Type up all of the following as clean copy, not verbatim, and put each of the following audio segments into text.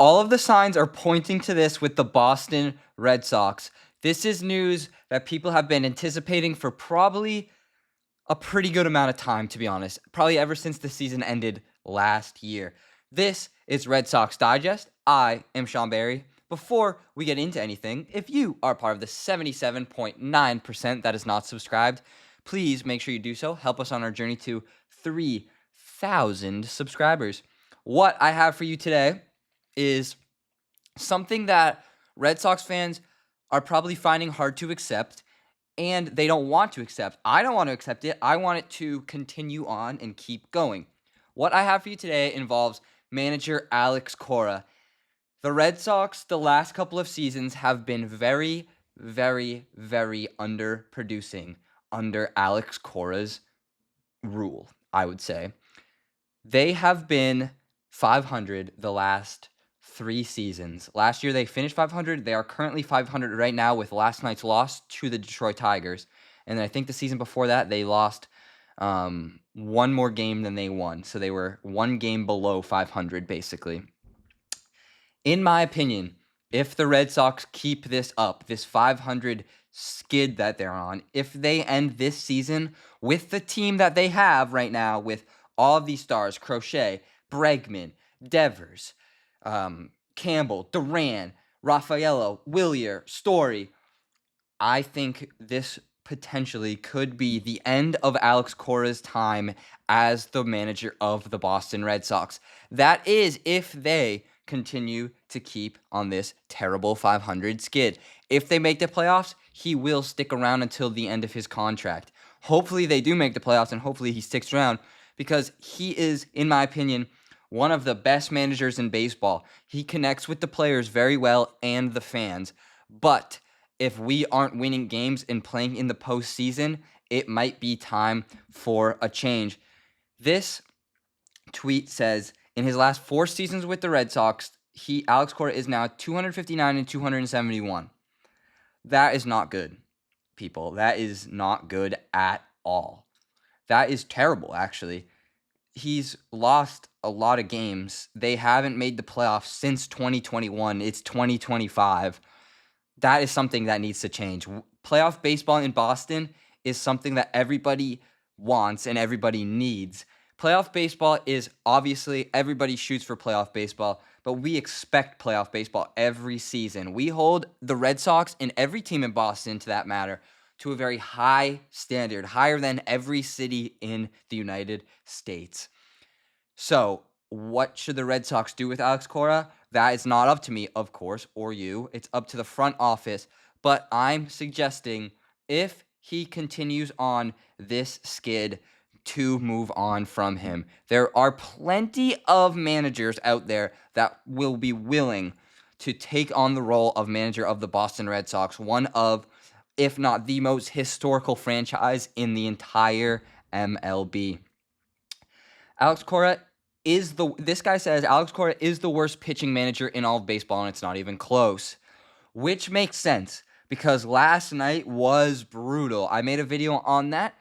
All of the signs are pointing to this with the Boston Red Sox. This is news that people have been anticipating for probably a pretty good amount of time, to be honest. Probably ever since the season ended last year. This is Red Sox Digest. I am Sean Barry. Before we get into anything, if you are part of the 77.9% that is not subscribed, please make sure you do so. Help us on our journey to 3,000 subscribers. What I have for you today is something that Red Sox fans are probably finding hard to accept, and they don't want to accept. I don't want to accept it. I want it to continue on and keep going. What I have for you today involves manager Alex Cora. The Red Sox, the last couple of seasons, have been very, very, very underproducing under Alex Cora's rule, I would say. They have been 500 the last 3 seasons. Last year they finished 500. They are currently 500 right now with last night's loss to the Detroit Tigers. And then I think the season before that they lost one more game than they won. So they were one game below 500 basically. In my opinion, if the Red Sox keep this up, this 500 skid that they're on, if they end this season with the team that they have right now with all of these stars, Crochet, Bregman, Devers, Campbell, Duran, Rafael, Willier, Story, I think this potentially could be the end of Alex Cora's time as the manager of the Boston Red Sox. That is if they continue to keep on this terrible 500 skid. If they make the playoffs, he will stick around until the end of his contract. Hopefully they do make the playoffs, and hopefully he sticks around because he is, in my opinion, one of the best managers in baseball. He connects with the players very well and the fans. But if we aren't winning games and playing in the postseason, it might be time for a change. This tweet says, in his last 4 seasons with the Red Sox, Alex Cora is now 259 and 271. That is not good, people. That is not good at all. That is terrible, actually. He's lost a lot of games. They haven't made the playoffs since 2021. It's 2025. That is something that needs to change. Playoff baseball in Boston is something that everybody wants and everybody needs. Playoff baseball is obviously everybody shoots for playoff baseball, but we expect playoff baseball every season. We hold the Red Sox and every team in Boston, to that matter, to a very high standard, higher than every city in the United States. So, what should the Red Sox do with Alex Cora? That is not up to me, of course, or you. It's up to the front office. But I'm suggesting if he continues on this skid, to move on from him. There are plenty of managers out there that will be willing to take on the role of manager of the Boston Red Sox, one of, if not the most historical franchise in the entire MLB. Alex Cora this guy says Alex Cora is the worst pitching manager in all of baseball, and it's not even close, which makes sense because last night was brutal. I made a video on that.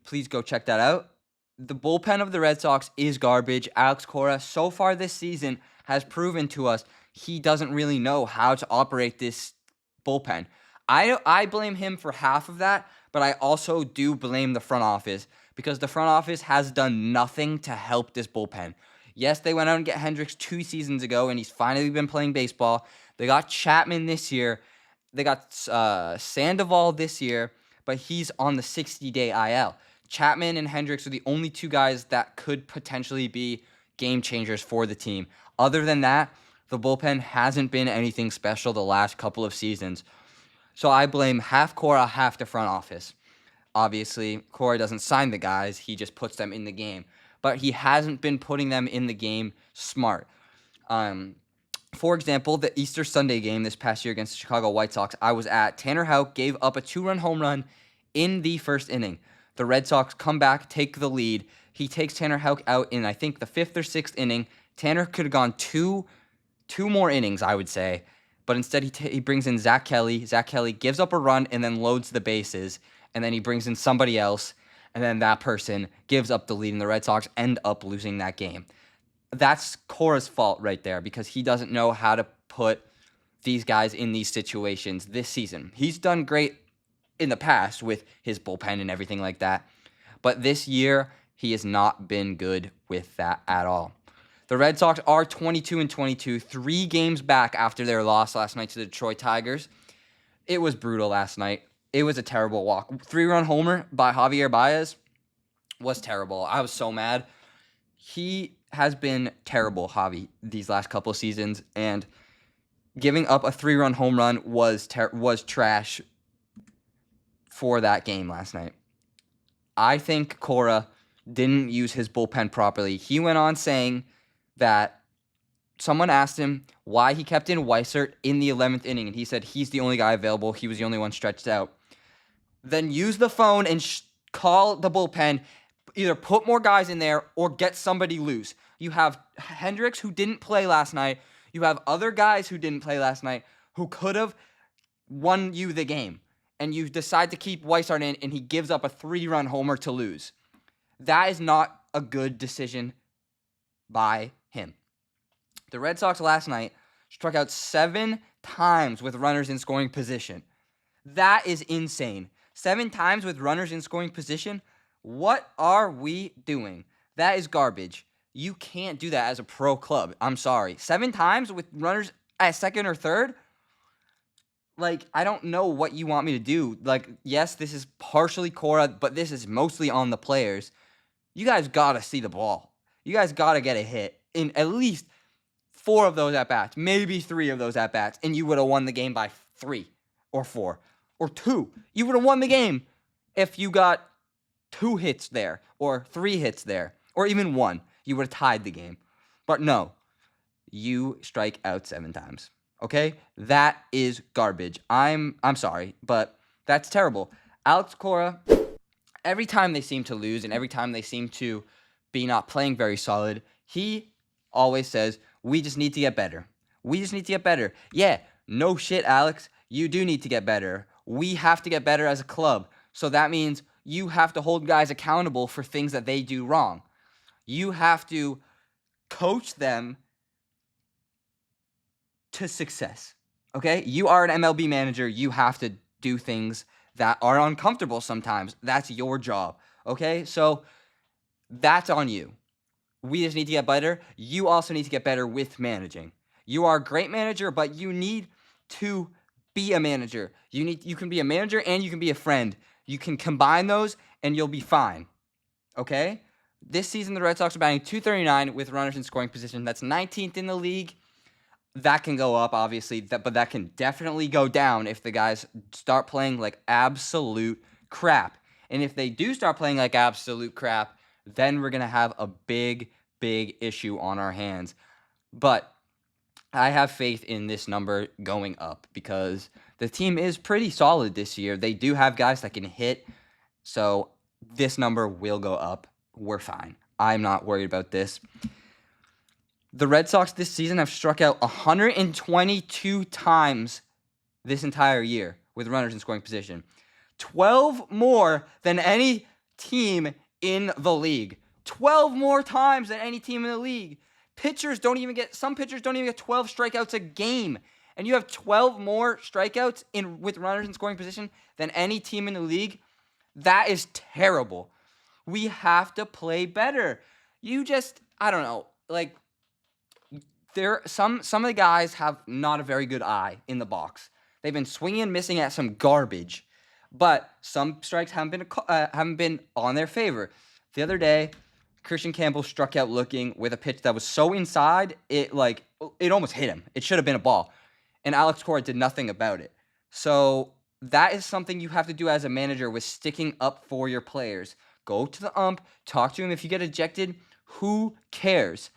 Please go check that out. The bullpen of the Red Sox is garbage. Alex Cora, so far this season, has proven to us he doesn't really know how to operate this bullpen. I blame him for half of that, but I also do blame the front office because the front office has done nothing to help this bullpen. Yes, they went out and get Hendricks 2 seasons ago, and he's finally been playing baseball. They got Chapman this year. They got Sandoval this year, but he's on the 60-day IL. Chapman and Hendricks are the only 2 guys that could potentially be game changers for the team. Other than that, the bullpen hasn't been anything special the last couple of seasons. So I blame half Cora, half the front office. Obviously, Cora doesn't sign the guys. He just puts them in the game. But he hasn't been putting them in the game smart. For example, the Easter Sunday game this past year against the Chicago White Sox, I was at. Tanner Houck gave up a 2-run home run in the first inning. The Red Sox come back, take the lead. He takes Tanner Houck out in, I think, the 5th or 6th inning. Tanner could have gone two more innings, I would say. But instead, he brings in Zach Kelly. Zach Kelly gives up a run and then loads the bases. And then he brings in somebody else. And then that person gives up the lead, and the Red Sox end up losing that game. that's Cora's fault right there because he doesn't know how to put these guys in these situations this season. He's done great in the past with his bullpen and everything like that, but this year he has not been good with that at all. The Red Sox are 22-22, 3 games back after their loss last night to the Detroit Tigers. It was brutal last night. It was a terrible walk. 3-run homer by Javier Baez was terrible. I was so mad. He has been terrible, Javi, these last couple of seasons, and giving up a 3-run home run was trash for that game last night. I think Cora didn't use his bullpen properly. He went on saying that someone asked him why he kept in Weissert in the 11th inning, and he said he's the only guy available. He was the only one stretched out. Then use the phone and call the bullpen. Either put more guys in there or get somebody loose. You have Hendricks, who didn't play last night. You have other guys who didn't play last night who could have won you the game. And you decide to keep Weissert in, and he gives up a 3-run homer to lose. That is not a good decision by him. The Red Sox last night struck out 7 times with runners in scoring position. That is insane. 7 times with runners in scoring position? What are we doing? That is garbage. You can't do that as a pro club. I'm sorry. 7 times with runners at second or third? Like, I don't know what you want me to do. Like, yes, this is partially Cora, but this is mostly on the players. You guys got to see the ball. You guys got to get a hit in at least 4 of those at-bats, maybe 3 of those at-bats, and you would have won the game by 3 or 4 or 2. You would have won the game if you got 2 hits there or 3 hits there or even 1. You would have tied the game. But no, you strike out 7 times. Okay? That is garbage. I'm sorry, but that's terrible. Alex Cora, every time they seem to lose and every time they seem to be not playing very solid, he always says, we just need to get better. We just need to get better. Yeah, no shit, Alex. You do need to get better. We have to get better as a club. So that means you have to hold guys accountable for things that they do wrong. You have to coach them to success. Okay? You are an MLB manager. You have to do things that are uncomfortable sometimes. That's your job. Okay? So that's on you. We just need to get better. You also need to get better with managing. You are a great manager, but you need to be a manager. You can be a manager and you can be a friend. You can combine those and you'll be fine. Okay? This season, the Red Sox are batting .239 with runners in scoring position. That's 19th in the league. That can go up, obviously, but that can definitely go down if the guys start playing like absolute crap. And if they do start playing like absolute crap, then we're going to have a big, big issue on our hands. But I have faith in this number going up because the team is pretty solid this year. They do have guys that can hit, so this number will go up. We're fine. I'm not worried about this. The Red Sox this season have struck out 122 times this entire year with runners in scoring position. 12 more than any team in the league. 12 more times than any team in the league. Some pitchers don't even get 12 strikeouts a game. And you have 12 more strikeouts with runners in scoring position than any team in the league. That is terrible. We have to play better. I don't know, like, some of the guys have not a very good eye in the box. They've been swinging and missing at some garbage, but some strikes haven't been on their favor. The other day, Christian Campbell struck out looking with a pitch that was so inside, it almost hit him. It should have been a ball, and Alex Cora did nothing about it. So that is something you have to do as a manager with sticking up for your players. Go to the ump, talk to him. If you get ejected, who cares?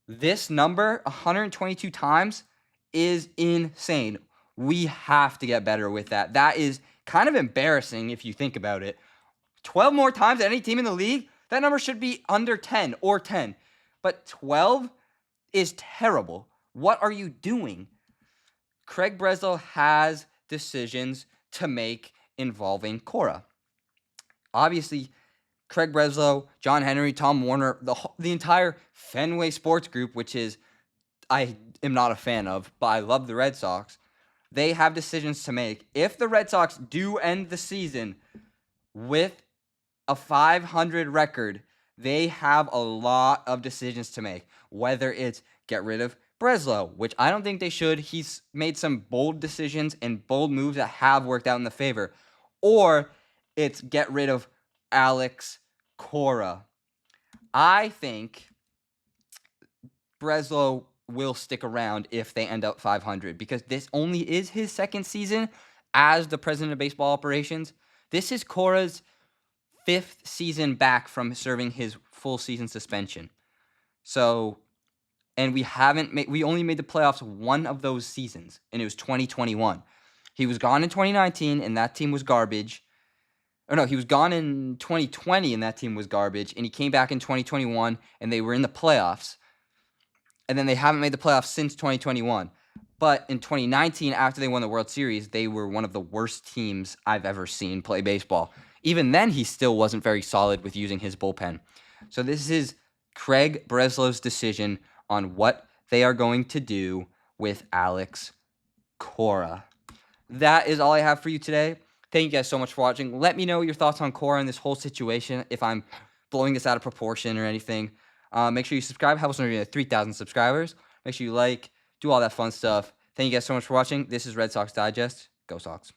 This number, 122 times, is insane. We have to get better with that. That is kind of embarrassing if you think about it. 12 more times than any team in the league? That number should be under 10 or 10. But 12 is terrible. What are you doing? Craig Breslow has decisions to make involving Cora. Obviously, Craig Breslow, John Henry, Tom Warner, the entire Fenway Sports Group, which is I am not a fan of, but I love the Red Sox. They have decisions to make. If the Red Sox do end the season with a 500 record, they have a lot of decisions to make. Whether it's get rid of Breslow, which I don't think they should. He's made some bold decisions and bold moves that have worked out in the favor. Or it's get rid of Alex Cora. I think Breslow will stick around if they end up 500 because this only is his second season as the president of baseball operations. This is Cora's 5th season back from serving his full season suspension. So, and we only made the playoffs one of those seasons, and it was 2021. He was gone in 2019, and that team was garbage. Or no, he was gone in 2020, and that team was garbage, and he came back in 2021, and they were in the playoffs. And then they haven't made the playoffs since 2021. But in 2019, after they won the World Series, they were one of the worst teams I've ever seen play baseball. Even then, he still wasn't very solid with using his bullpen. So this is Craig Breslow's decision on what they are going to do with Alex Cora. That is all I have for you today. Thank you guys so much for watching. Let me know your thoughts on Cora and this whole situation, if I'm blowing this out of proportion or anything. Make sure you subscribe. Help us reach 3,000 subscribers. Make sure you like, do all that fun stuff. Thank you guys so much for watching. This is Red Sox Digest. Go Sox.